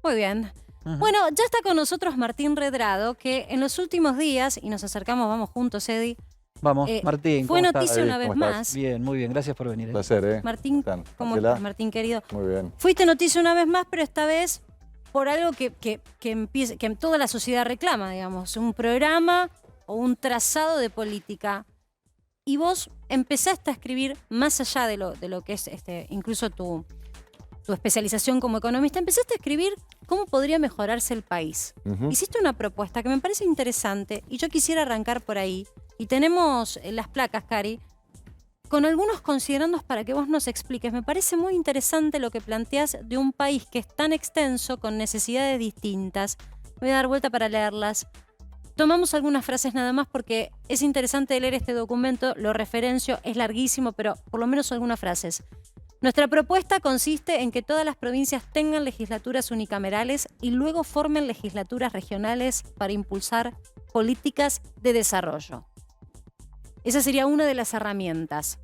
Muy bien. Bueno, ya está con nosotros Martín Redrado, que en los últimos días, y nos acercamos, vamos juntos, Eddie. Vamos, Martín, Fue ¿cómo estás? noticia una Eddie, vez ¿cómo estás? más. Bien, muy bien, gracias por venir. Un placer, ¿eh? Martín, ¿cómo Marcela? estás, Martín querido? Muy bien. Fuiste noticia una vez más, pero esta vez por algo que toda la sociedad reclama, digamos, un programa o un trazado de política. Y vos empezaste a escribir, más allá de lo que es incluso tu especialización como economista, empezaste a escribir cómo podría mejorarse el país. Hiciste una propuesta que me parece interesante y yo quisiera arrancar por ahí. Y tenemos las placas, Cari, con algunos considerandos para que vos nos expliques. Me parece muy interesante lo que planteás de un país que es tan extenso, con necesidades distintas. Me voy a dar vuelta para leerlas. Tomamos algunas frases nada más porque es interesante leer este documento, lo referencio, es larguísimo, pero por lo menos algunas frases. Nuestra propuesta consiste en que todas las provincias tengan legislaturas unicamerales y luego formen legislaturas regionales para impulsar políticas de desarrollo. Esa sería una de las herramientas.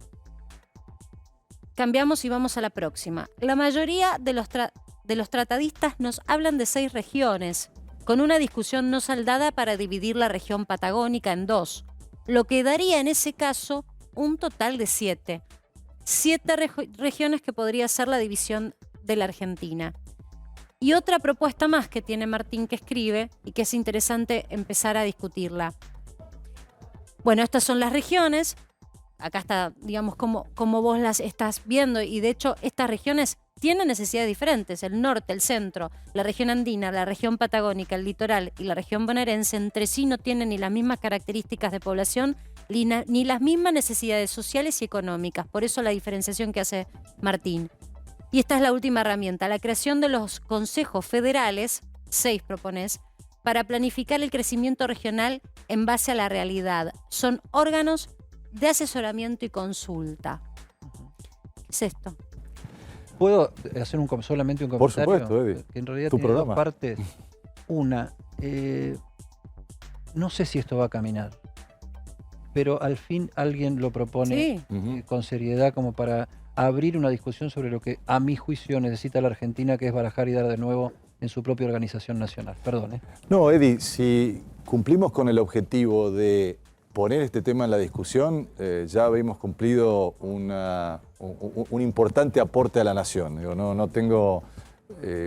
Cambiamos y vamos a la próxima. La mayoría de los tratadistas nos hablan de 6 regiones, con una discusión no saldada para dividir la región patagónica en 2, lo que daría en ese caso un total de 7. 7 regiones que podría ser la división de la Argentina. Y otra propuesta más que tiene Martín que escribe y que es interesante empezar a discutirla. Bueno, estas son las regiones. Acá está, digamos, como vos las estás viendo. Y de hecho, estas regiones tienen necesidades diferentes. El norte, el centro, la región andina, la región patagónica, el litoral y la región bonaerense entre sí no tienen ni las mismas características de población ni las mismas necesidades sociales y económicas. Por eso la diferenciación que hace Martín. Y esta es la última herramienta, la creación de los consejos federales, 6 propones, para planificar el crecimiento regional en base a la realidad. Son órganos de asesoramiento y consulta. ¿Qué es esto? ¿Puedo hacer solamente un comentario? Por supuesto, Eddie. Que en realidad Tu tiene programa. 2 partes. Una, no sé si esto va a caminar, pero al fin alguien lo propone con seriedad como para abrir una discusión sobre lo que a mi juicio necesita la Argentina, que es barajar y dar de nuevo en su propia organización nacional. Perdón, ¿eh? No, Eddie, si cumplimos con el objetivo de poner este tema en la discusión, ya habíamos cumplido un importante aporte a la nación. Digo, no tengo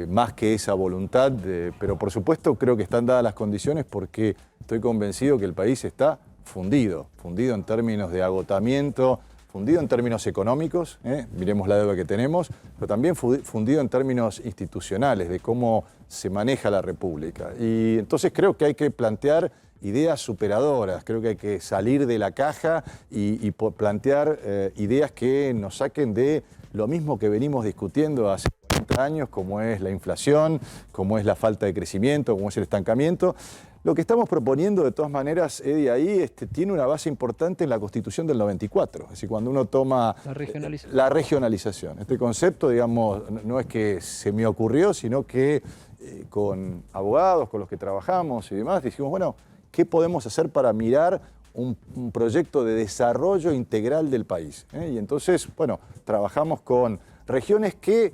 más que esa voluntad, pero por supuesto creo que están dadas las condiciones porque estoy convencido que el país está fundido en términos de agotamiento, fundido en términos económicos, miremos la deuda que tenemos, pero también fundido en términos institucionales, de cómo se maneja la República. Y entonces creo que hay que plantear ideas superadoras, creo que hay que salir de la caja y plantear ideas que nos saquen de lo mismo que venimos discutiendo hace 40 años, como es la inflación, como es la falta de crecimiento, como es el estancamiento. Lo que estamos proponiendo, de todas maneras, Eddie, ahí tiene una base importante en la Constitución del 94. Es decir, cuando uno toma la regionalización. Este concepto, digamos, no es que se me ocurrió, sino que con abogados, con los que trabajamos y demás, dijimos, bueno, ¿qué podemos hacer para mirar un proyecto de desarrollo integral del país? Y entonces, bueno, trabajamos con regiones que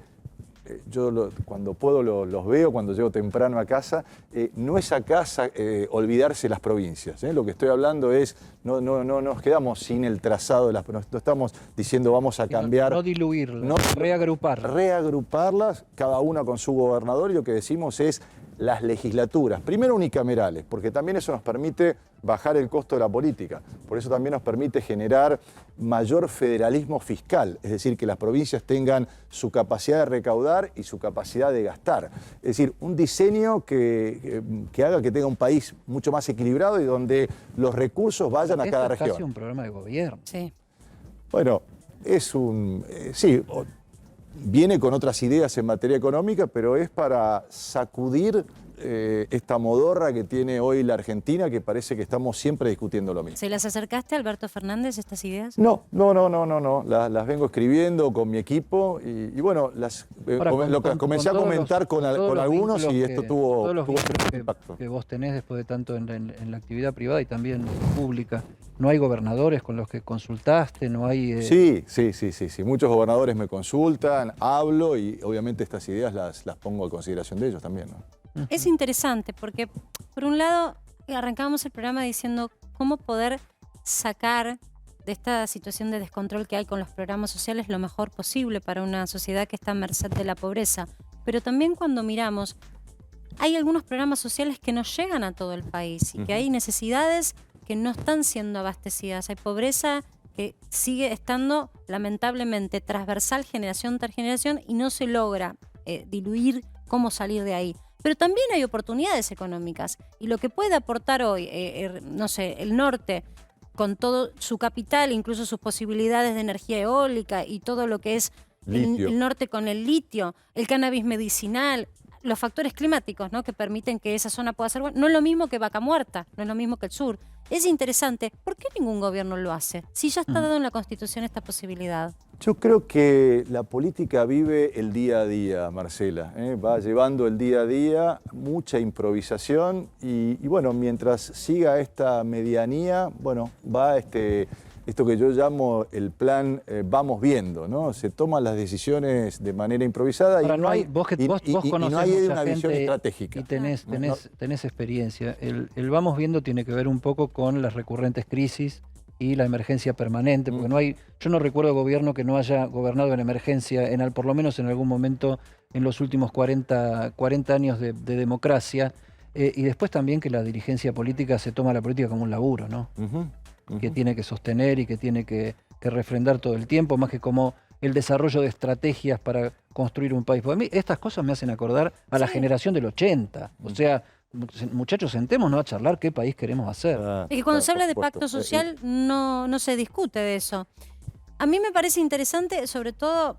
yo cuando puedo los veo, cuando llego temprano a casa, no es acá olvidarse las provincias. Lo que estoy hablando es, no nos quedamos sin el trazado de las provincias, no estamos diciendo vamos a cambiar. No diluirlas, reagruparlas. Reagruparlas, cada una con su gobernador, y lo que decimos es las legislaturas, primero unicamerales, porque también eso nos permite bajar el costo de la política, por eso también nos permite generar mayor federalismo fiscal, es decir, que las provincias tengan su capacidad de recaudar y su capacidad de gastar. Es decir, un diseño que haga que tenga un país mucho más equilibrado y donde los recursos vayan a cada región. Es casi un programa de gobierno. Sí. Bueno, es sí, viene con otras ideas en materia económica, pero es para sacudir esta modorra que tiene hoy la Argentina, que parece que estamos siempre discutiendo lo mismo. ¿Se las acercaste a Alberto Fernández, estas ideas? No. Las vengo escribiendo con mi equipo y bueno, las comencé a comentar con algunos y esto tuvo impacto. Que vos tenés después de tanto en la actividad privada y también pública. ¿No hay gobernadores con los que consultaste? ¿No hay...? Sí. Muchos gobernadores me consultan, hablo y obviamente estas ideas las pongo a consideración de ellos también, ¿no? Es interesante porque, por un lado, arrancábamos el programa diciendo cómo poder sacar de esta situación de descontrol que hay con los programas sociales lo mejor posible para una sociedad que está a merced de la pobreza. Pero también cuando miramos, hay algunos programas sociales que no llegan a todo el país y que hay necesidades que no están siendo abastecidas. Hay pobreza que sigue estando lamentablemente transversal generación tras generación y no se logra diluir cómo salir de ahí. Pero también hay oportunidades económicas y lo que puede aportar hoy, no sé, el norte con todo su capital, incluso sus posibilidades de energía eólica y todo lo que es el norte con el litio, el cannabis medicinal, los factores climáticos, ¿no?, que permiten que esa zona pueda ser buena. No es lo mismo que Vaca Muerta, no es lo mismo que el sur. Es interesante. ¿Por qué ningún gobierno lo hace? Si ya está dado en la Constitución esta posibilidad. Yo creo que la política vive el día a día, Marcela. Va llevando el día a día, mucha improvisación y bueno, mientras siga esta medianía, bueno, va esto que yo llamo el plan vamos viendo, ¿no? Se toman las decisiones de manera improvisada y no hay una visión estratégica. Y tenés experiencia. El vamos viendo tiene que ver un poco con las recurrentes crisis y la emergencia permanente, porque yo no recuerdo gobierno que no haya gobernado en emergencia, por lo menos en algún momento en los últimos 40 años de democracia, y después también que la dirigencia política se toma la política como un laburo, ¿no? Que tiene que sostener y que tiene que refrendar todo el tiempo, más que como el desarrollo de estrategias para construir un país. Porque a mí estas cosas me hacen acordar a la generación del 80. O sea, muchachos, sentémonos a charlar qué país queremos hacer. Es que cuando se habla de pacto social no se discute de eso. A mí me parece interesante, sobre todo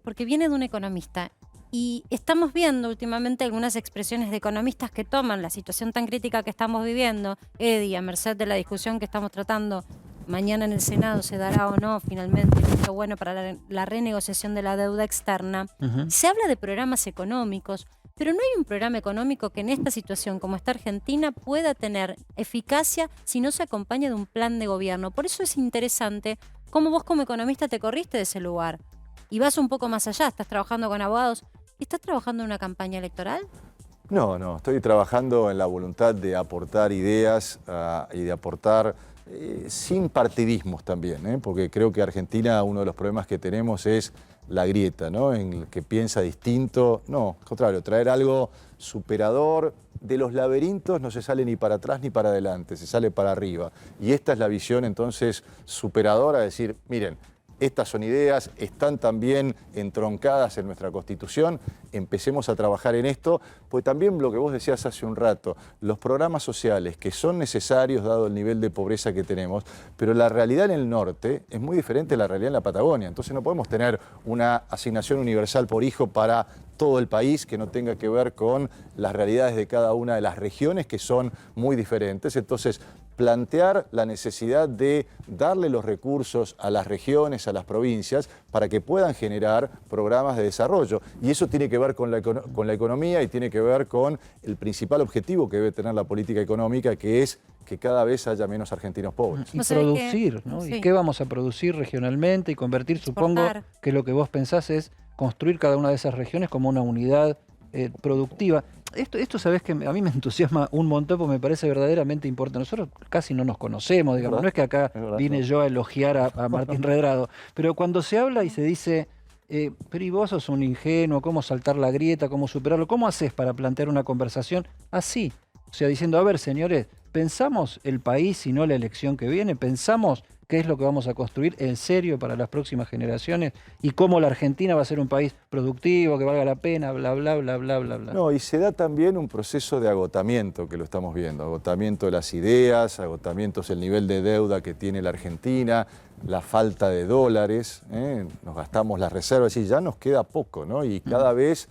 porque viene de un economista. Y estamos viendo últimamente algunas expresiones de economistas que toman la situación tan crítica que estamos viviendo, Eddie, a merced de la discusión que estamos tratando, mañana en el Senado se dará o no finalmente el visto bueno para la renegociación de la deuda externa. Se habla de programas económicos, pero no hay un programa económico que en esta situación como está Argentina pueda tener eficacia si no se acompaña de un plan de gobierno. Por eso es interesante cómo vos como economista te corriste de ese lugar y vas un poco más allá, estás trabajando con abogados. ¿Estás trabajando en una campaña electoral? No, estoy trabajando en la voluntad de aportar ideas y de aportar sin partidismos también, porque creo que Argentina, uno de los problemas que tenemos es la grieta, ¿no? En el que piensa distinto. No, al contrario, traer algo superador. De los laberintos no se sale ni para atrás ni para adelante, se sale para arriba. Y esta es la visión entonces superadora, de decir, miren, estas son ideas, están también entroncadas en nuestra Constitución, empecemos a trabajar en esto, pues también lo que vos decías hace un rato, los programas sociales que son necesarios dado el nivel de pobreza que tenemos, pero la realidad en el norte es muy diferente a la realidad en la Patagonia, entonces no podemos tener una asignación universal por hijo para todo el país que no tenga que ver con las realidades de cada una de las regiones que son muy diferentes, entonces plantear la necesidad de darle los recursos a las regiones, a las provincias, para que puedan generar programas de desarrollo. Y eso tiene que ver con la economía y tiene que ver con el principal objetivo que debe tener la política económica, que es que cada vez haya menos argentinos pobres. Y producir, ¿no? Sí. ¿Y qué vamos a producir regionalmente y convertir? Supongo que lo que vos pensás es construir cada una de esas regiones como una unidad productiva. Esto sabés que a mí me entusiasma un montón porque me parece verdaderamente importante. Nosotros casi no nos conocemos, digamos, no es que acá vine yo a elogiar a Martín Redrado, pero cuando se habla y se dice, pero y vos sos un ingenuo, ¿cómo saltar la grieta, cómo superarlo? ¿Cómo haces para plantear una conversación así? O sea, diciendo, a ver, señores, ¿pensamos el país y no la elección que viene? ¿Pensamos qué es lo que vamos a construir en serio para las próximas generaciones y cómo la Argentina va a ser un país productivo, que valga la pena, bla, bla, bla, bla, bla, bla? No, y se da también un proceso de agotamiento que lo estamos viendo, agotamiento de las ideas, agotamientos del nivel de deuda que tiene la Argentina, la falta de dólares, nos gastamos las reservas y ya nos queda poco, ¿no? Y cada vez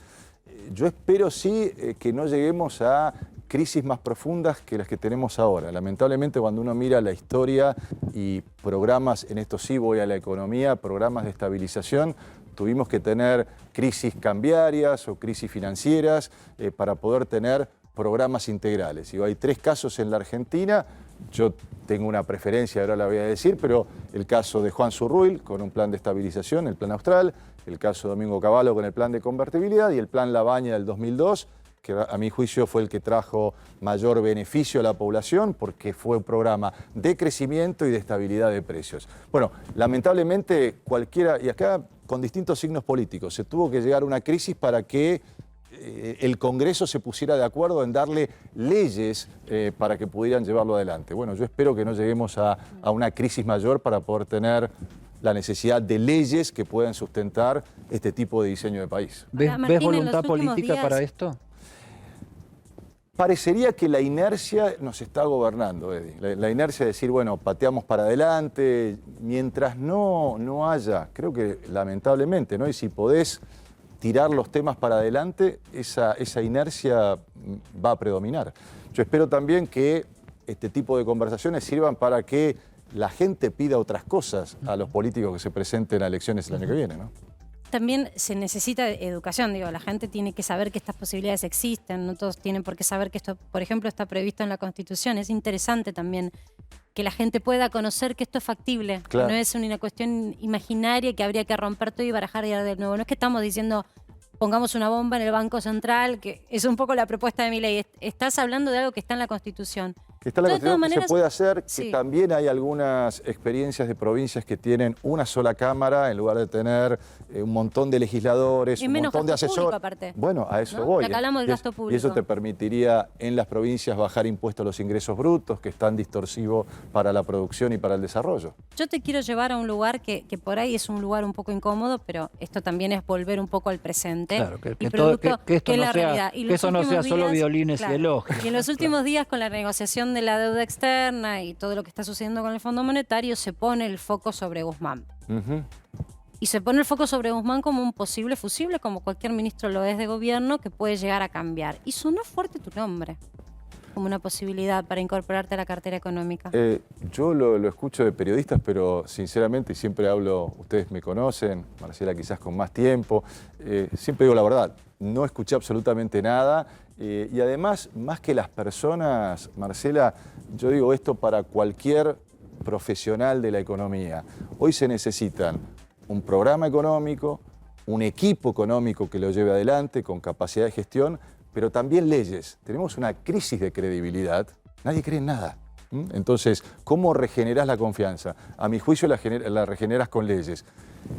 yo espero sí que no lleguemos a crisis más profundas que las que tenemos ahora. Lamentablemente, cuando uno mira la historia y programas, en esto sí voy a la economía, programas de estabilización, tuvimos que tener crisis cambiarias o crisis financieras para poder tener programas integrales. Y hay 3 casos en la Argentina. Yo tengo una preferencia, ahora la voy a decir, pero el caso de Juan Zurruil con un plan de estabilización, el plan austral, el caso de Domingo Cavallo con el plan de convertibilidad y el plan Labaña del 2002, que a mi juicio fue el que trajo mayor beneficio a la población porque fue un programa de crecimiento y de estabilidad de precios. Bueno, lamentablemente cualquiera, y acá con distintos signos políticos, se tuvo que llegar a una crisis para que el Congreso se pusiera de acuerdo en darle leyes para que pudieran llevarlo adelante. Bueno, yo espero que no lleguemos a una crisis mayor para poder tener la necesidad de leyes que puedan sustentar este tipo de diseño de país. ¿Ves voluntad política para esto? Parecería que la inercia nos está gobernando, Eddie. La inercia de decir, bueno, pateamos para adelante, mientras no haya, creo que lamentablemente, ¿no? Y si podés tirar los temas para adelante, esa inercia va a predominar. Yo espero también que este tipo de conversaciones sirvan para que la gente pida otras cosas a los políticos que se presenten a elecciones el año que viene, ¿no? También se necesita educación, digo, la gente tiene que saber que estas posibilidades existen, no todos tienen por qué saber que esto, por ejemplo, está previsto en la Constitución. Es interesante también que la gente pueda conocer que esto es factible, claro, que no es una cuestión imaginaria que habría que romper todo y barajar ya de nuevo. No es que estamos diciendo pongamos una bomba en el Banco Central, que es un poco la propuesta de Milei. Estás hablando de algo que está en la Constitución. Que está en la Constitución, que se puede hacer, sí. Que también hay algunas experiencias de provincias que tienen una sola cámara en lugar de tener un montón de legisladores, un montón de asesores. Aparte. Bueno, a eso ¿No? voy. Acá hablamos del gasto público. Y eso te permitiría en las provincias bajar impuestos a los ingresos brutos, que es tan distorsivo para la producción y para el desarrollo. Yo te quiero llevar a un lugar que por ahí es un lugar un poco incómodo, pero esto también es volver un poco al presente. Claro, que esto no sea, que eso no sea solo violines, claro, y elogios. Y en los últimos días, con la negociación de la deuda externa y todo lo que está sucediendo con el Fondo Monetario, se pone el foco sobre Guzmán. Y se pone el foco sobre Guzmán como un posible fusible, como cualquier ministro lo es de gobierno, que puede llegar a cambiar. Y sonó fuerte tu nombre como una posibilidad para incorporarte a la cartera económica. Yo lo escucho de periodistas, pero sinceramente, y siempre hablo, ustedes me conocen, Marcela quizás con más tiempo, siempre digo la verdad, no escuché absolutamente nada, y además, más que las personas, Marcela, yo digo esto para cualquier profesional de la economía. Hoy se necesitan un programa económico, un equipo económico que lo lleve adelante con capacidad de gestión, pero también leyes. Tenemos una crisis de credibilidad, nadie cree en nada. Entonces, ¿cómo regenerás la confianza? A mi juicio la regeneras con leyes.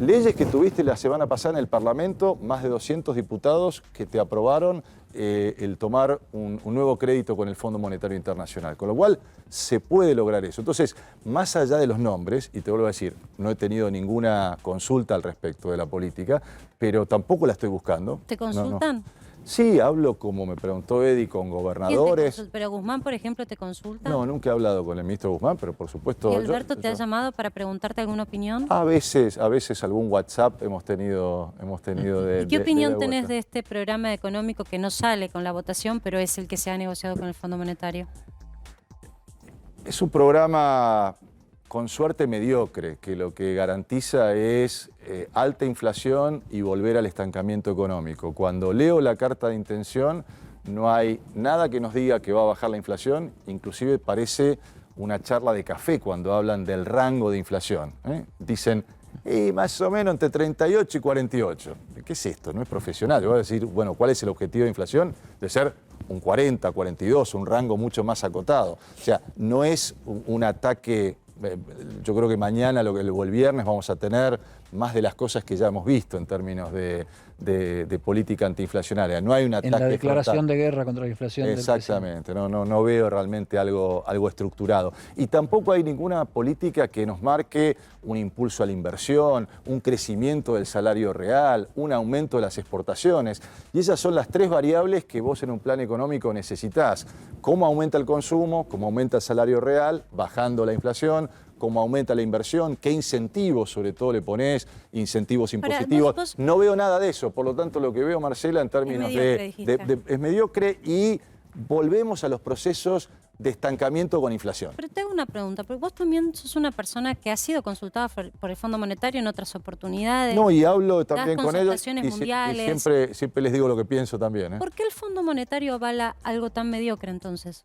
Leyes que tuviste la semana pasada en el Parlamento, más de 200 diputados que te aprobaron el tomar un nuevo crédito con el Fondo Monetario Internacional, con lo cual se puede lograr eso. Entonces, más allá de los nombres, y te vuelvo a decir, no he tenido ninguna consulta al respecto de la política, pero tampoco la estoy buscando. ¿Te consultan? No. Sí, hablo, como me preguntó Eddie, con gobernadores. ¿Pero Guzmán, por ejemplo, te consulta? No, nunca he hablado con el ministro Guzmán, pero por supuesto... ¿Y Alberto te ha llamado para preguntarte alguna opinión? A veces algún WhatsApp hemos tenido de... ¿Y qué opinión tenés de este programa económico que no sale con la votación, pero es el que se ha negociado con el Fondo Monetario? Es un programa con suerte mediocre, que lo que garantiza es alta inflación y volver al estancamiento económico. Cuando leo la carta de intención, no hay nada que nos diga que va a bajar la inflación, inclusive parece una charla de café cuando hablan del rango de inflación. Dicen, más o menos entre 38 y 48. ¿Qué es esto? No es profesional. Yo voy a decir, bueno, ¿cuál es el objetivo de inflación? De ser un 40, 42, un rango mucho más acotado. O sea, no es un ataque. Yo creo que mañana o el viernes vamos a tener más de las cosas que ya hemos visto en términos de política antiinflacionaria. No hay un ataque. En la declaración de guerra contra la inflación. Exactamente, no veo realmente algo estructurado. Y tampoco hay ninguna política que nos marque un impulso a la inversión, un crecimiento del salario real, un aumento de las exportaciones. Y esas son las 3 variables que vos en un plan económico necesitás. Cómo aumenta el consumo, cómo aumenta el salario real, bajando la inflación, cómo aumenta la inversión, qué incentivos sobre todo le pones, incentivos impositivos. No veo nada de eso, por lo tanto lo que veo, Marcela, en términos es mediocre y volvemos a los procesos de estancamiento con inflación. Pero te hago una pregunta, porque vos también sos una persona que ha sido consultada por el Fondo Monetario en otras oportunidades. No, y hablo también con ellos y mundiales. siempre les digo lo que pienso también. ¿Por qué el Fondo Monetario avala algo tan mediocre entonces?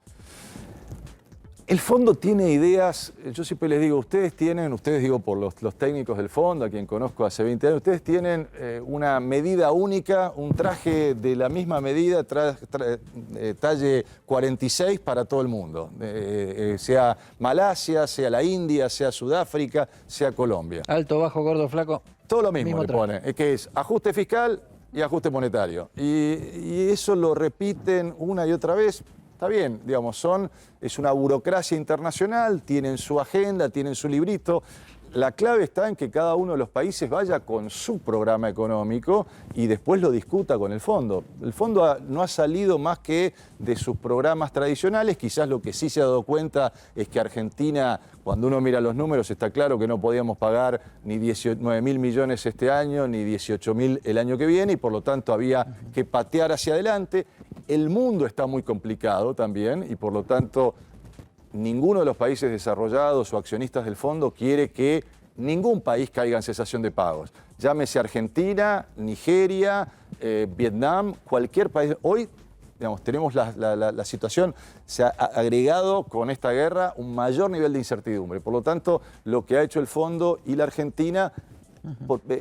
El fondo tiene ideas, yo siempre les digo, ustedes digo por los técnicos del fondo, a quien conozco hace 20 años, ustedes tienen una medida única, un traje de la misma medida, talle 46 para todo el mundo, sea Malasia, sea la India, sea Sudáfrica, sea Colombia. Alto, bajo, gordo, flaco. Todo lo mismo le ponen, que es ajuste fiscal y ajuste monetario. Y eso lo repiten una y otra vez. Está bien, digamos, es una burocracia internacional, tienen su agenda, tienen su librito. La clave está en que cada uno de los países vaya con su programa económico y después lo discuta con el fondo. El fondo no ha salido más que de sus programas tradicionales. Quizás lo que sí se ha dado cuenta es que Argentina, cuando uno mira los números, está claro que no podíamos pagar ni 19.000 millones este año, ni 18.000 el año que viene, y por lo tanto había que patear hacia adelante. El mundo está muy complicado también y por lo tanto ninguno de los países desarrollados o accionistas del fondo quiere que ningún país caiga en cesación de pagos. Llámese Argentina, Nigeria, Vietnam, cualquier país. Hoy, digamos, tenemos la situación, se ha agregado con esta guerra un mayor nivel de incertidumbre. Por lo tanto, lo que ha hecho el fondo y la Argentina,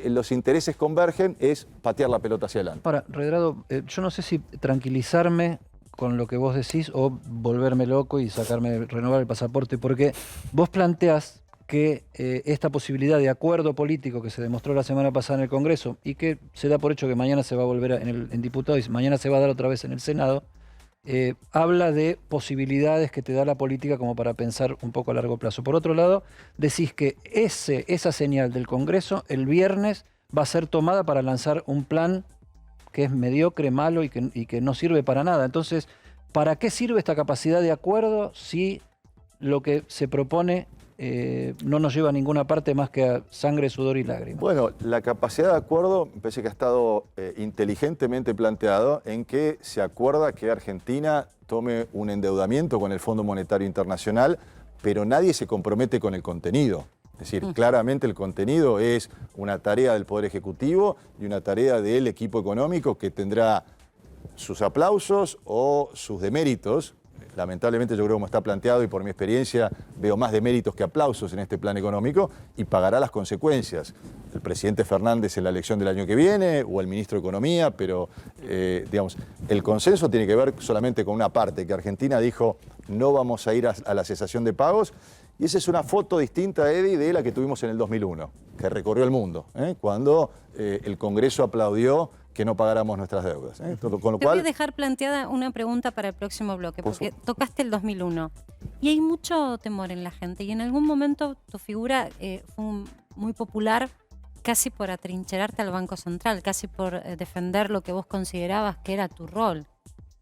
los intereses convergen, es patear la pelota hacia adelante. Ahora, Redrado, yo no sé si tranquilizarme con lo que vos decís o volverme loco y renovar el pasaporte, porque vos planteás que esta posibilidad de acuerdo político que se demostró la semana pasada en el Congreso y que se da por hecho que mañana se va a volver en diputados y mañana se va a dar otra vez en el Senado, habla de posibilidades que te da la política como para pensar un poco a largo plazo. Por otro lado, decís que esa señal del Congreso el viernes va a ser tomada para lanzar un plan que es mediocre, malo y que no sirve para nada. Entonces, ¿para qué sirve esta capacidad de acuerdo si lo que se propone no nos lleva a ninguna parte más que a sangre, sudor y lágrimas? Bueno, la capacidad de acuerdo me parece que ha estado inteligentemente planteado en que se acuerda que Argentina tome un endeudamiento con el Fondo Monetario Internacional, pero nadie se compromete con el contenido. Es decir, claramente el contenido es una tarea del Poder Ejecutivo y una tarea del equipo económico que tendrá sus aplausos o sus deméritos. Lamentablemente yo creo que como está planteado y por mi experiencia veo más deméritos que aplausos en este plan económico y pagará las consecuencias. El presidente Fernández en la elección del año que viene o el ministro de Economía, pero digamos, el consenso tiene que ver solamente con una parte, que Argentina dijo no vamos a ir a la cesación de pagos. Y esa es una foto distinta, Eddie, de la que tuvimos en el 2001, que recorrió el mundo, cuando el Congreso aplaudió que no pagáramos nuestras deudas. Con lo cual, te voy a dejar planteada una pregunta para el próximo bloque, porque tocaste el 2001. Y hay mucho temor en la gente. Y en algún momento tu figura fue muy popular casi por atrincherarte al Banco Central, casi por defender lo que vos considerabas que era tu rol.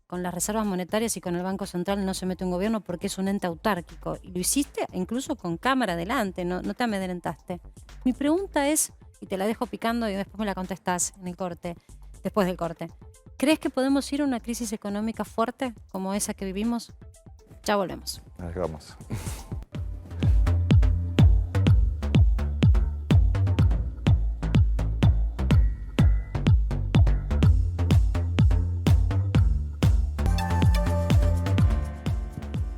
Con las reservas monetarias y con el Banco Central no se mete un gobierno porque es un ente autárquico. Y lo hiciste incluso con cámara adelante, no te amedrentaste. Mi pregunta es, y te la dejo picando y después me la contestás en el corte, después del corte. ¿Crees que podemos ir a una crisis económica fuerte como esa que vivimos? Ya volvemos. Vamos.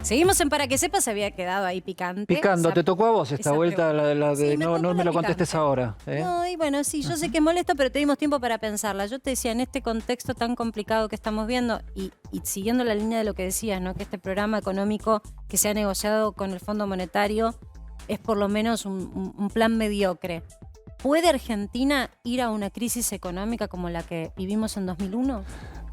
Seguimos en Para que Sepas, se había quedado ahí picante. Picando, te tocó a vos esta vuelta, la de sí, no me lo contestes ahora. No, y bueno, sí, yo sé que es molesto, pero te dimos tiempo para pensarla. Yo te decía, en este contexto tan complicado que estamos viendo, y siguiendo la línea de lo que decías, ¿no? Que este programa económico que se ha negociado con el Fondo Monetario es por lo menos un plan mediocre. ¿Puede Argentina ir a una crisis económica como la que vivimos en 2001?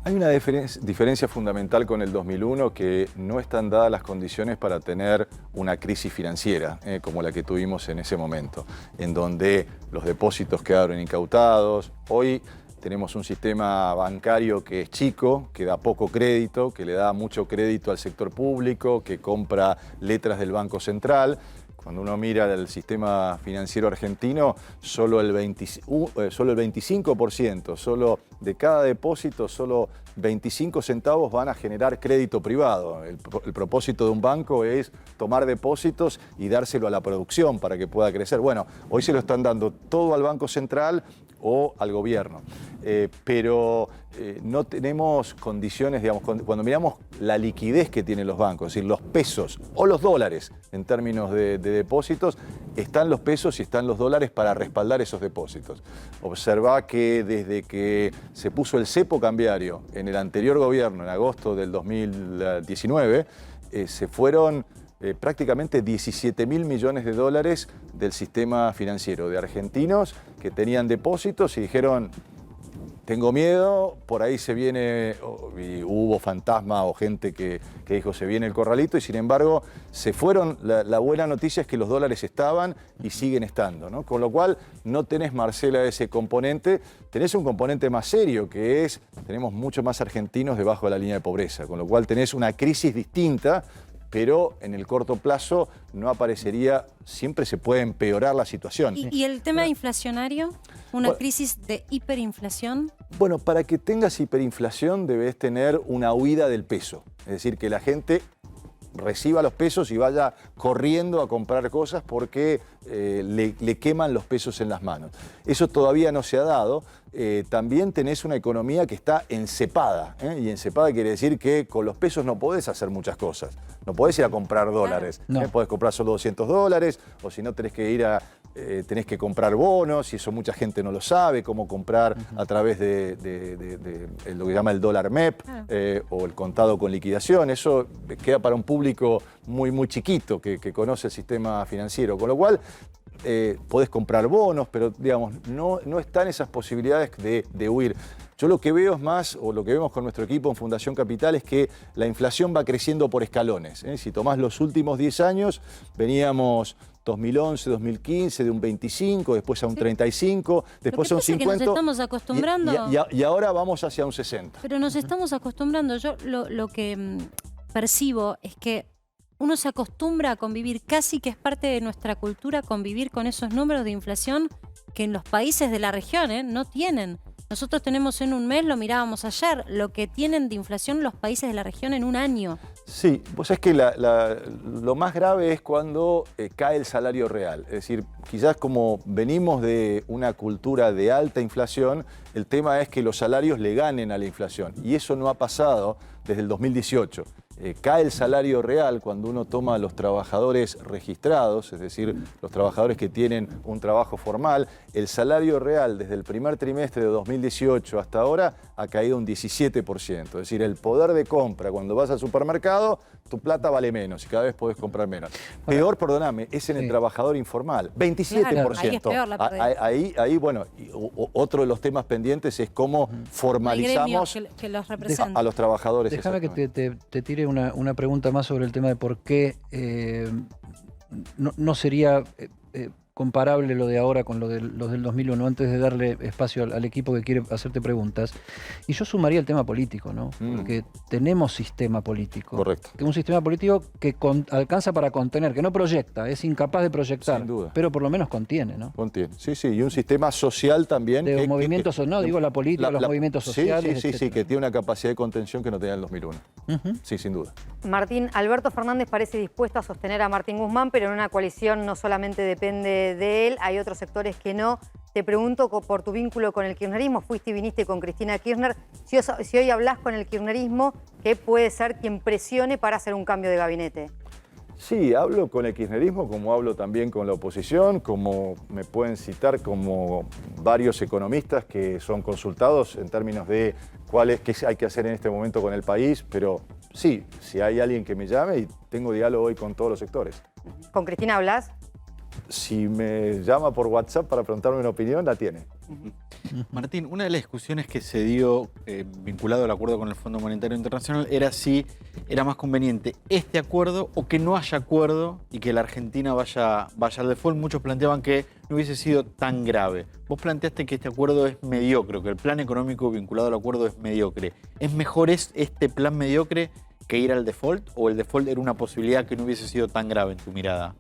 Hay una diferencia fundamental con el 2001, que no están dadas las condiciones para tener una crisis financiera como la que tuvimos en ese momento, en donde los depósitos quedaron incautados. Hoy tenemos un sistema bancario que es chico, que da poco crédito, que le da mucho crédito al sector público, que compra letras del Banco Central, Cuando uno mira el sistema financiero argentino, solo el 25%, solo de cada depósito, solo 25 centavos van a generar crédito privado. El propósito de un banco es tomar depósitos y dárselo a la producción para que pueda crecer. Bueno, hoy se lo están dando todo al Banco Central o al gobierno. Pero no tenemos condiciones, digamos, cuando miramos la liquidez que tienen los bancos, es decir, los pesos o los dólares en términos de depósitos, están los pesos y están los dólares para respaldar esos depósitos. Observá que desde que se puso el cepo cambiario en el anterior gobierno, en agosto del 2019, se fueron prácticamente 17.000 millones de dólares del sistema financiero de argentinos que tenían depósitos y dijeron, tengo miedo, por ahí se viene, y hubo fantasma o gente que dijo se viene el corralito y sin embargo se fueron. La buena noticia es que los dólares estaban y siguen estando, ¿no? Con lo cual no tenés, Marcela, ese componente, tenés un componente más serio que es, tenemos muchos más argentinos debajo de la línea de pobreza, con lo cual tenés una crisis distinta, pero en el corto plazo no aparecería, siempre se puede empeorar la situación. ¿Y el tema inflacionario? ¿Una crisis de hiperinflación? Bueno, para que tengas hiperinflación debes tener una huida del peso. Es decir, que la gente reciba los pesos y vaya corriendo a comprar cosas porque le queman los pesos en las manos. Eso todavía no se ha dado. También tenés una economía que está encepada, y encepada quiere decir que con los pesos no podés hacer muchas cosas. No podés ir a comprar dólares. No. Podés comprar solo 200 dólares o si no tenés que ir tenés que comprar bonos y eso mucha gente no lo sabe, cómo comprar a través de lo que llama el dólar MEP o el contado con liquidación. Eso queda para un público muy, muy chiquito que conoce el sistema financiero, con lo cual podés comprar bonos, pero digamos, no están esas posibilidades de huir. Yo lo que veo es más, o lo que vemos con nuestro equipo en Fundación Capital, es que la inflación va creciendo por escalones. Si tomás los últimos 10 años, veníamos 2011, 2015 de un 25, después a un 35, después a un 50. Que nos estamos acostumbrando. Y ahora vamos hacia un 60. Pero nos estamos acostumbrando. Yo lo que percibo es que uno se acostumbra a convivir, casi que es parte de nuestra cultura convivir con esos números de inflación que en los países de la región no tienen. Nosotros tenemos en un mes, lo mirábamos ayer, lo que tienen de inflación los países de la región en un año. Sí, vos sabés que lo más grave es cuando cae el salario real. Es decir, quizás como venimos de una cultura de alta inflación, el tema es que los salarios le ganen a la inflación. Y eso no ha pasado desde el 2018. Cae el salario real cuando uno toma a los trabajadores registrados, es decir, los trabajadores que tienen un trabajo formal. El salario real desde el primer trimestre de 2018 hasta ahora ha caído un 17%. Es decir, el poder de compra cuando vas al supermercado, tu plata vale menos y cada vez podés comprar menos. Peor, perdóname, es en el trabajador informal, 27%. Claro, ahí es peor la pérdida. Ahí, bueno, otro de los temas pendientes es cómo formalizamos que los representan a los trabajadores. Déjame que te tire una pregunta más sobre el tema de por qué no sería comparable lo de ahora con los del 2001, antes de darle espacio al equipo que quiere hacerte preguntas. Y yo sumaría el tema político, ¿no? Porque tenemos sistema político. Correcto. Un sistema político que alcanza para contener, que no proyecta, es incapaz de proyectar. Sin duda. Pero por lo menos contiene, ¿no? Contiene, sí, y un sistema social también. De movimientos, digo la política, los movimientos sociales. Sí, que tiene una capacidad de contención que no tenía en el 2001. Sí, sin duda. Martín, Alberto Fernández parece dispuesto a sostener a Martín Guzmán, pero en una coalición no solamente depende de él, hay otros sectores que no. Te pregunto por tu vínculo con el kirchnerismo, fuiste y viniste con Cristina Kirchner, si hoy hablas con el kirchnerismo, ¿qué puede ser quien presione para hacer un cambio de gabinete? Sí, hablo con el kirchnerismo, como hablo también con la oposición, como me pueden citar como varios economistas que son consultados en términos de qué hay que hacer en este momento con el país, pero sí, si hay alguien que me llame y tengo diálogo hoy con todos los sectores. ¿Con Cristina hablas? Si me llama por WhatsApp para preguntarme una opinión, la tiene. Martín, una de las discusiones que se dio vinculado al acuerdo con el Fondo Monetario Internacional era si era más conveniente este acuerdo o que no haya acuerdo y que la Argentina vaya al default. Muchos planteaban que no hubiese sido tan grave. Vos planteaste que este acuerdo es mediocre, que el plan económico vinculado al acuerdo es mediocre. ¿Es mejor este plan mediocre que ir al default, o el default era una posibilidad que no hubiese sido tan grave en tu mirada?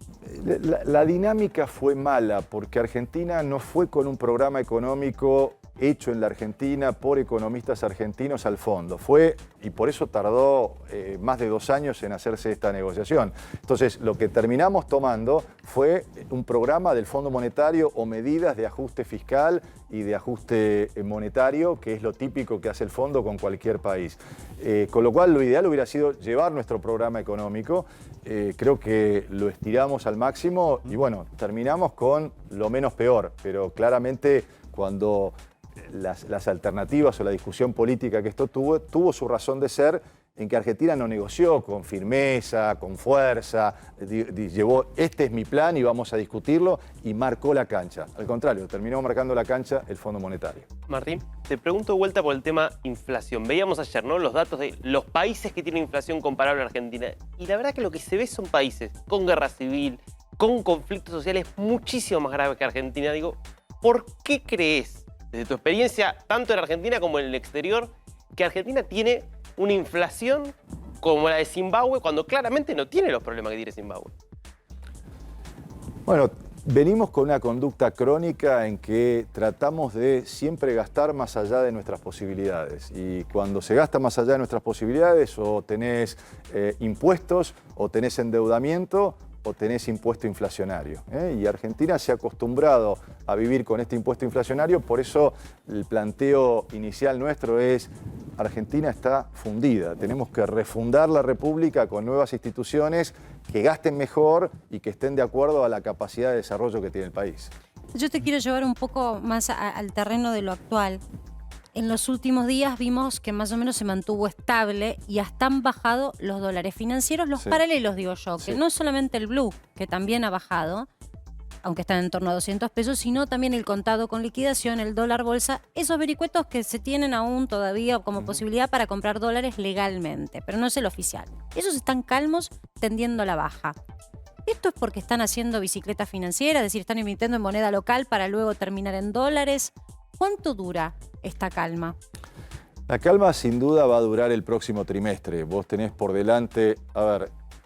La dinámica fue mala porque Argentina no fue con un programa económico hecho en la Argentina por economistas argentinos al fondo. Fue, y por eso tardó más de 2 años en hacerse esta negociación. Entonces, lo que terminamos tomando fue un programa del Fondo Monetario o medidas de ajuste fiscal y de ajuste monetario, que es lo típico que hace el fondo con cualquier país. Con lo cual, lo ideal hubiera sido llevar nuestro programa económico. Creo que lo estiramos al máximo y bueno, terminamos con lo menos peor, pero claramente cuando las alternativas o la discusión política que esto tuvo su razón de ser en que Argentina no negoció con firmeza, con fuerza, llevó este es mi plan y vamos a discutirlo y marcó la cancha. Al contrario, terminó marcando la cancha el Fondo Monetario. Martín, te pregunto de vuelta por el tema inflación. Veíamos ayer, ¿no?, los datos de los países que tienen inflación comparable a Argentina. Y la verdad que lo que se ve son países con guerra civil, con conflictos sociales muchísimo más graves que Argentina. Digo, ¿por qué crees, desde tu experiencia, tanto en Argentina como en el exterior, que Argentina tiene una inflación como la de Zimbabue cuando claramente no tiene los problemas que tiene Zimbabue? Bueno, venimos con una conducta crónica en que tratamos de siempre gastar más allá de nuestras posibilidades. Y cuando se gasta más allá de nuestras posibilidades, o tenés impuestos, o tenés endeudamiento, o tenés impuesto inflacionario. Y Argentina se ha acostumbrado a vivir con este impuesto inflacionario, por eso el planteo inicial nuestro es: Argentina está fundida, tenemos que refundar la República con nuevas instituciones que gasten mejor y que estén de acuerdo a la capacidad de desarrollo que tiene el país. Yo te quiero llevar un poco más al terreno de lo actual. En los últimos días vimos que más o menos se mantuvo estable y hasta han bajado los dólares financieros, los paralelos, digo yo, que no es solamente el blue, que también ha bajado, aunque están en torno a 200 pesos, sino también el contado con liquidación, el dólar bolsa, esos vericuetos que se tienen aún todavía como posibilidad para comprar dólares legalmente, pero no es el oficial. Esos están calmos, tendiendo a la baja. ¿Esto es porque están haciendo bicicleta financiera, es decir, están emitiendo en moneda local para luego terminar en dólares? ¿Cuánto dura esta calma? La calma sin duda va a durar el próximo trimestre. Vos tenés por delante,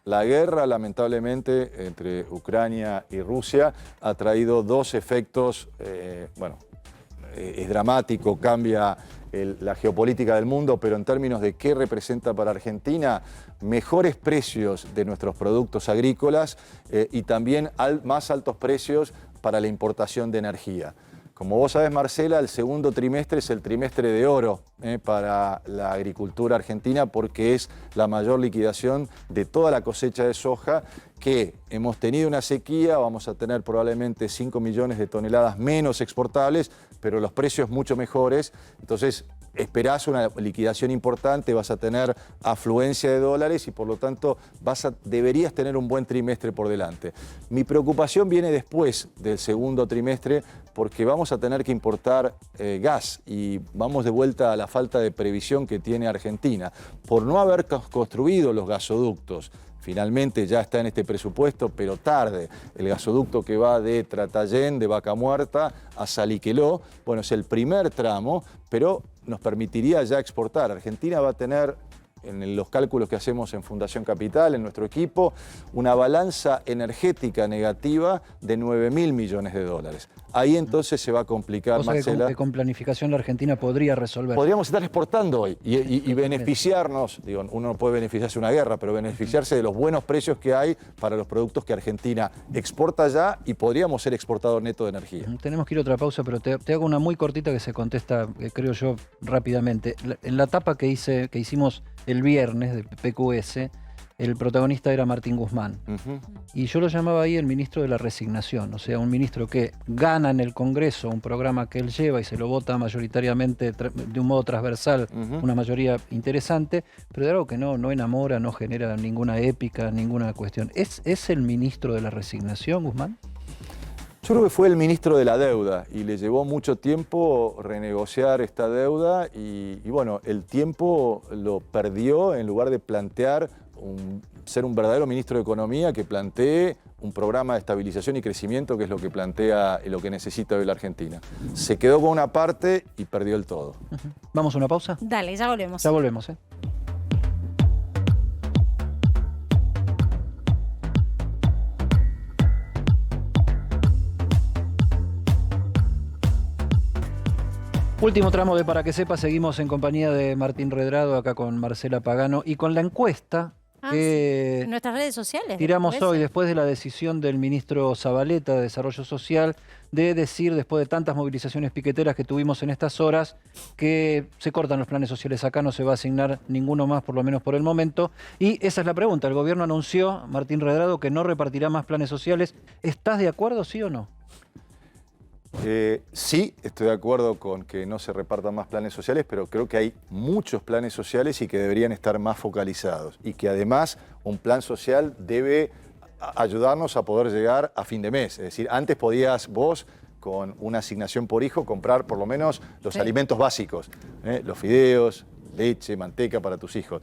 la guerra lamentablemente entre Ucrania y Rusia ha traído 2 efectos, es dramático, cambia la geopolítica del mundo, pero en términos de qué representa para Argentina, mejores precios de nuestros productos agrícolas y también más altos precios para la importación de energía. Como vos sabés, Marcela, el segundo trimestre es el trimestre de oro para la agricultura argentina porque es la mayor liquidación de toda la cosecha de soja, que hemos tenido una sequía, vamos a tener probablemente 5 millones de toneladas menos exportables, pero los precios mucho mejores. Entonces, esperás una liquidación importante, vas a tener afluencia de dólares y por lo tanto deberías tener un buen trimestre por delante. Mi preocupación viene después del segundo trimestre porque vamos a tener que importar gas y vamos de vuelta a la falta de previsión que tiene Argentina. Por no haber construido los gasoductos, finalmente ya está en este presupuesto, pero tarde. El gasoducto que va de Tratayén, de Vaca Muerta, a Saliqueló, bueno, es el primer tramo, pero nos permitiría ya exportar. Argentina va a tener, en los cálculos que hacemos en Fundación Capital, en nuestro equipo, una balanza energética negativa de 9.000 millones de dólares. Ahí entonces se va a complicar, Marcela. Que con planificación la Argentina podría resolver. Podríamos estar exportando hoy y beneficiarnos, digo, uno no puede beneficiarse de una guerra, pero beneficiarse de los buenos precios que hay para los productos que Argentina exporta ya y podríamos ser exportador neto de energía. Tenemos que ir a otra pausa, pero te hago una muy cortita que se contesta, creo yo, rápidamente. En la tapa que hicimos el viernes de PQS, el protagonista era Martín Guzmán. Y yo lo llamaba ahí el ministro de la resignación, o sea, un ministro que gana en el Congreso un programa que él lleva y se lo vota mayoritariamente de un modo transversal, una mayoría interesante, pero de algo que no enamora, no genera ninguna épica, ninguna cuestión. ¿Es el ministro de la resignación, Guzmán? Yo creo que fue el ministro de la deuda y le llevó mucho tiempo renegociar esta deuda y bueno, el tiempo lo perdió en lugar de plantear ser un verdadero ministro de Economía que plantee un programa de estabilización y crecimiento, que es lo que plantea y lo que necesita hoy la Argentina. Se quedó con una parte y perdió el todo. ¿Vamos a una pausa? Dale, ya volvemos. Ya volvemos, Último tramo de Para que Sepa, seguimos en compañía de Martín Redrado, acá con Marcela Pagano, y con la encuesta que en nuestras redes sociales. tiramos hoy después de la decisión del ministro Zabaleta de Desarrollo Social de decir, después de tantas movilizaciones piqueteras que tuvimos en estas horas, que se cortan los planes sociales acá, no se va a asignar ninguno más, por lo menos por el momento. Y esa es la pregunta. El gobierno anunció, Martín Redrado, que no repartirá más planes sociales. ¿Estás de acuerdo, sí o no? Sí, estoy de acuerdo con que no se repartan más planes sociales, pero creo que hay muchos planes sociales y que deberían estar más focalizados. Y que además un plan social debe ayudarnos a poder llegar a fin de mes. Es decir, antes podías vos, con una asignación por hijo, comprar por lo menos los alimentos básicos, los fideos, leche, manteca para tus hijos.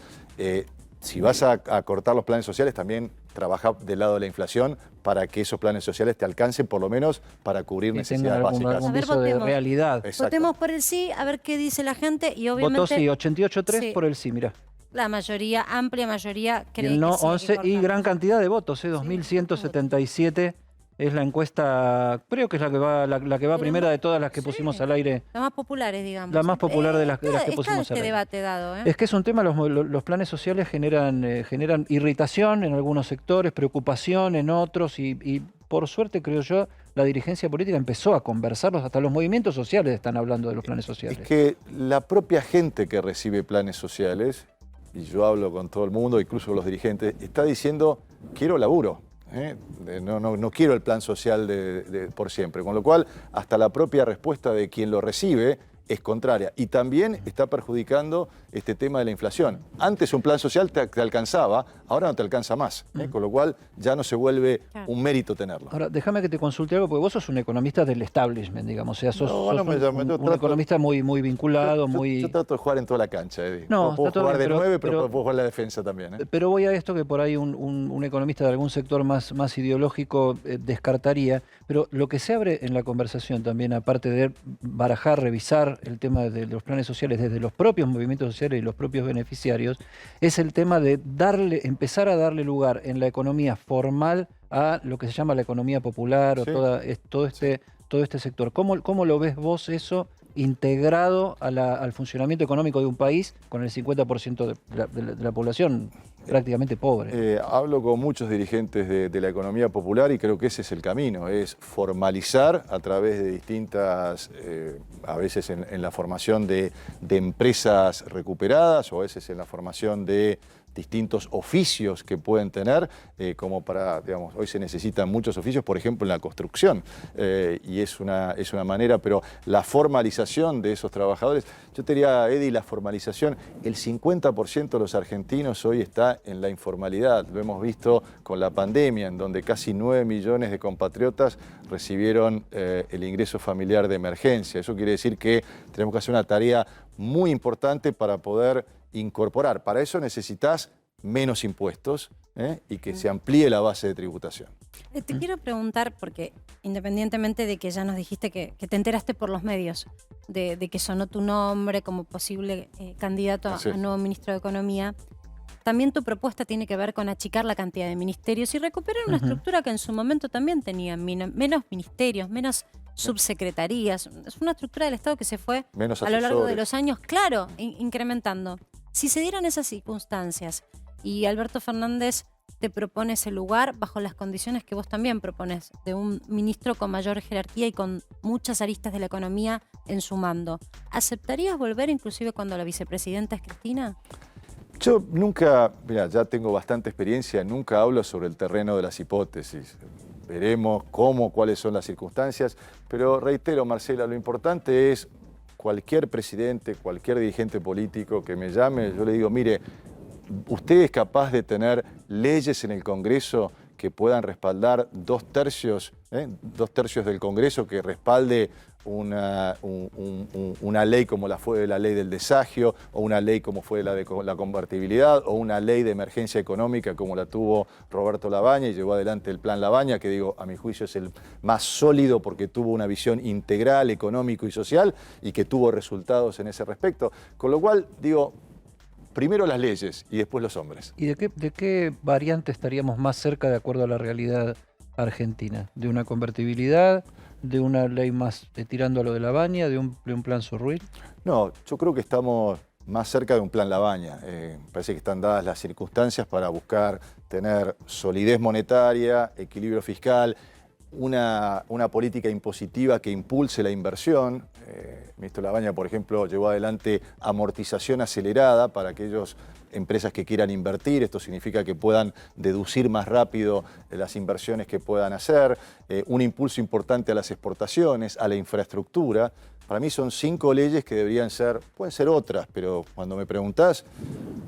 Si vas a cortar los planes sociales, también trabaja del lado de la inflación para que esos planes sociales te alcancen por lo menos para cubrir necesidades básicas. Algún viso de realidad. Votemos por el sí, a ver qué dice la gente y obviamente... Votó sí, 88-3 por el sí, mirá. La mayoría, amplia mayoría, cree y el no, que sí, 11 y gran cantidad de votos, 2.177 es la encuesta, creo que es la que va primera de todas las que pusimos al aire. Las más populares, digamos. La más popular de las que pusimos al aire. Debate dado, Es que es un tema, los planes sociales generan irritación en algunos sectores, preocupación en otros y por suerte, creo yo, la dirigencia política empezó a conversarlos, hasta los movimientos sociales están hablando de los planes sociales. Es que la propia gente que recibe planes sociales, y yo hablo con todo el mundo, incluso con los dirigentes, está diciendo, quiero laburo. No quiero el plan social por siempre, con lo cual hasta la propia respuesta de quien lo recibe es contraria y también está perjudicando este tema de la inflación. Antes un plan social te alcanzaba, ahora no te alcanza más, con lo cual ya no se vuelve un mérito tenerlo. Ahora, déjame que te consulte algo, porque vos sos un economista del establishment, digamos, o sea, sos un economista muy vinculado, Yo trato de jugar en toda la cancha, Eddie. No, puedo jugar de 9, pero puedo jugar la defensa también. Pero voy a esto que por ahí un economista de algún sector más ideológico descartaría, pero lo que se abre en la conversación también, aparte de barajar, revisar el tema de los planes sociales desde los propios movimientos sociales y los propios beneficiarios, es el tema de empezar a darle lugar en la economía formal a lo que se llama la economía popular o todo este sector. ¿Cómo lo ves vos eso integrado al funcionamiento económico de un país con el 50% de la población prácticamente pobre? Hablo con muchos dirigentes de la economía popular y creo que ese es el camino, es formalizar a través de distintas, a veces en la formación de empresas recuperadas o a veces en la formación de distintos oficios que pueden tener, como para, digamos, hoy se necesitan muchos oficios, por ejemplo, en la construcción, y es una manera, pero la formalización de esos trabajadores, yo te diría, Eddie, la formalización, el 50% de los argentinos hoy está en la informalidad, lo hemos visto con la pandemia, en donde casi 9 millones de compatriotas recibieron el ingreso familiar de emergencia. Eso quiere decir que tenemos que hacer una tarea muy importante para poder incorporar. Para eso necesitas menos impuestos y que se amplíe la base de tributación. Te quiero preguntar, porque independientemente de que ya nos dijiste que te enteraste por los medios de que sonó tu nombre como posible candidato a nuevo ministro de Economía, también tu propuesta tiene que ver con achicar la cantidad de ministerios y recuperar una estructura que en su momento también tenía menos ministerios, menos subsecretarías. Es una estructura del Estado que se fue a lo largo de los años, claro, incrementando. Si se dieran esas circunstancias y Alberto Fernández te propone ese lugar bajo las condiciones que vos también propones, de un ministro con mayor jerarquía y con muchas aristas de la economía en su mando, ¿aceptarías volver inclusive cuando la vicepresidenta es Cristina? Yo nunca, mira, ya tengo bastante experiencia, nunca hablo sobre el terreno de las hipótesis. Veremos cuáles son las circunstancias, pero reitero, Marcela, lo importante es cualquier presidente, cualquier dirigente político que me llame, yo le digo, mire, usted es capaz de tener leyes en el Congreso que puedan respaldar 2/3 del Congreso que respalde una ley como fue la ley del desagio, o una ley como fue la de la convertibilidad, o una ley de emergencia económica como la tuvo Roberto Labaña y llevó adelante el Plan Labaña, que digo, a mi juicio es el más sólido porque tuvo una visión integral, económico y social, y que tuvo resultados en ese respecto. Con lo cual, digo, primero las leyes y después los hombres. ¿Y de qué variante estaríamos más cerca de acuerdo a la realidad Argentina? ¿De una convertibilidad? ¿De una ley más tirando a lo de la baña? ¿De un plan Surruil? No, yo creo que estamos más cerca de un plan Labaña. Parece que están dadas las circunstancias para buscar tener solidez monetaria, equilibrio fiscal, una política impositiva que impulse la inversión. El ministro Labaña, por ejemplo, llevó adelante amortización acelerada para aquellas empresas que quieran invertir. Esto significa que puedan deducir más rápido las inversiones que puedan hacer. Un impulso importante a las exportaciones, a la infraestructura. Para mí son 5 leyes que deberían ser, pueden ser otras, pero cuando me preguntás,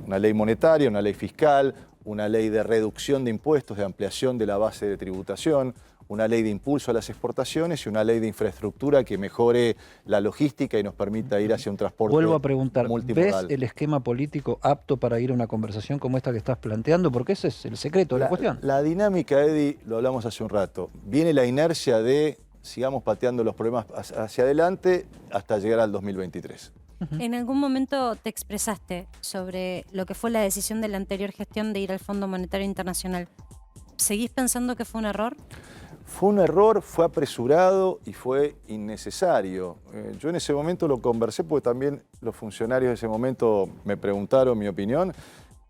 una ley monetaria, una ley fiscal, una ley de reducción de impuestos, de ampliación de la base de tributación, una ley de impulso a las exportaciones y una ley de infraestructura que mejore la logística y nos permita ir hacia un transporte Vuelvo a preguntar, multimodal. ¿ves el esquema político apto para ir a una conversación como esta que estás planteando? Porque ese es el secreto de la cuestión. La dinámica, Eddie, lo hablamos hace un rato, viene la inercia de sigamos pateando los problemas hacia adelante hasta llegar al 2023. ¿En algún momento te expresaste sobre lo que fue la decisión de la anterior gestión de ir al Fondo Monetario Internacional? ¿Seguís pensando que fue un error? Fue un error, fue apresurado y fue innecesario. Yo en ese momento lo conversé porque también los funcionarios de ese momento me preguntaron mi opinión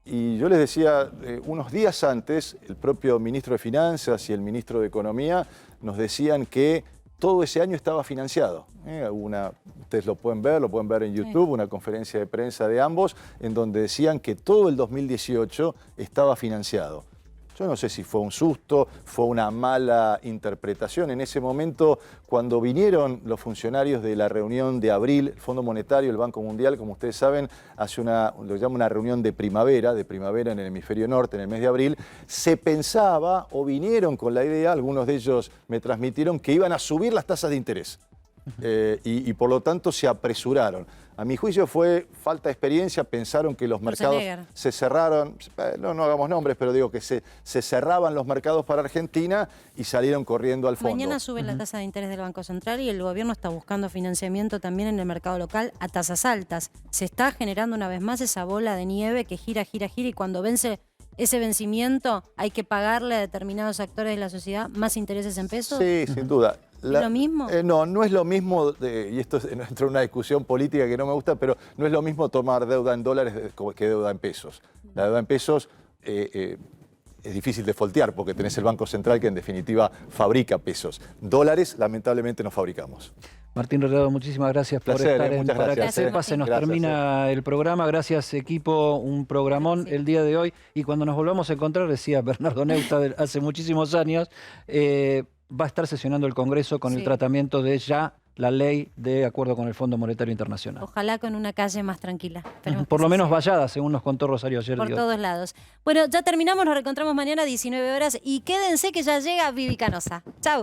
y yo les decía, unos días antes, el propio ministro de Finanzas y el ministro de Economía nos decían que todo ese año estaba financiado. Ustedes lo pueden ver en YouTube, una conferencia de prensa de ambos, en donde decían que todo el 2018 estaba financiado. Yo no sé si fue un susto, fue una mala interpretación. En ese momento, cuando vinieron los funcionarios de la reunión de abril, el Fondo Monetario, el Banco Mundial, como ustedes saben, hace lo llama una reunión de primavera en el hemisferio norte, en el mes de abril, se pensaba o vinieron con la idea, algunos de ellos me transmitieron, que iban a subir las tasas de interés. Y por lo tanto se apresuraron. A mi juicio fue falta de experiencia, pensaron que los mercados se cerraron, no hagamos nombres, pero digo que se cerraban los mercados para Argentina y salieron corriendo al fondo. Mañana sube la tasa de interés del Banco Central y el gobierno está buscando financiamiento también en el mercado local a tasas altas. Se está generando una vez más esa bola de nieve que gira y cuando vence ese vencimiento hay que pagarle a determinados actores de la sociedad más intereses en pesos. Sí, sin duda. ¿Es lo mismo? No es lo mismo, y esto entra en una discusión política que no me gusta, pero no es lo mismo tomar deuda en dólares que deuda en pesos. La deuda en pesos es difícil de foltear porque tenés el Banco Central que en definitiva fabrica pesos. Dólares, lamentablemente, no fabricamos. Martín Redondo, muchísimas gracias por estar en Para que Sepas. Se nos termina el programa. Gracias, equipo. Un programón el día de hoy. Y cuando nos volvamos a encontrar, decía Bernardo Neusta hace muchísimos años, va a estar sesionando el Congreso con el tratamiento de ya la ley de acuerdo con el Fondo Monetario Internacional. Ojalá con una calle más tranquila. Por lo menos vallada, según nos contó Rosario ayer. Por todos lados. Bueno, ya terminamos, nos reencontramos mañana a 19 horas y quédense que ya llega Vivi Canosa. Chau.